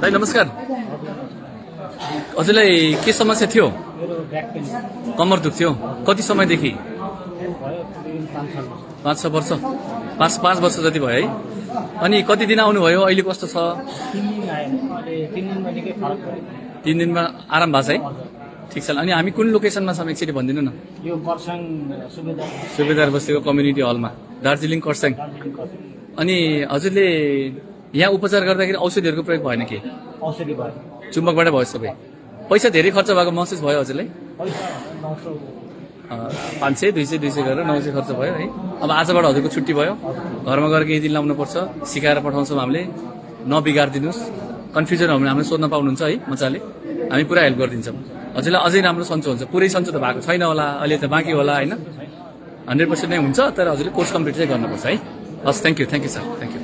दाइ नमस्कार। हजुरलाई के समस्या थियो? मेरो ब्याक पेन कम्मर दुख्थ्यो कति समयदेखि? भयो 5-6 वर्ष 5 वर्ष जति भयो है। अनि कति दिन आउनुभयो? अहिले कस्तो छ? 3 दिन आएन अहिले 3 दिनमा निकै फरक पऱ्यो। 3 दिनमा आराम भएको छ है? ठिक छ। अनि हामी कुन लोकेसनमा छौँ एकचोटि भनिदिनु न। यो कर्साङ सुबेदार बस्तीको कम्युनिटी हलमा, दार्जिलिङ खरसाङ। अनि हजुरले यहाँ उपचार गर्दाखेरि औषधिहरूको प्रयोग भएन के? औषधि भयो, चुम्बकबाट भयो सबै। पैसा धेरै खर्च भएको महसुस भयो हजुरलाई? पैसा 900 500 200 गरेर 900 खर्च भयो है। अब आजबाट हजुरको छुट्टी भयो, घरमा गएर केही दिन लाउनुपर्छ, सिकाएर पठाउँछौँ हामीले। नबिगारिदिनुहोस्, कन्फ्युजन हो भने हामीले सोध्न पाउनुहुन्छ है मजाले, हामी पुरा हेल्प गरिदिन्छौँ। हजुरलाई अझै राम्रो सन्चो हुन्छ। पुरै सन्चो त भएको छैन होला, अहिले त बाँकी होला होइन। 100% नै हुन्छ, तर हजुरले कोर्स कम्प्लिट चाहिँ गर्नुपर्छ है। हस्, thank you sir, thank you.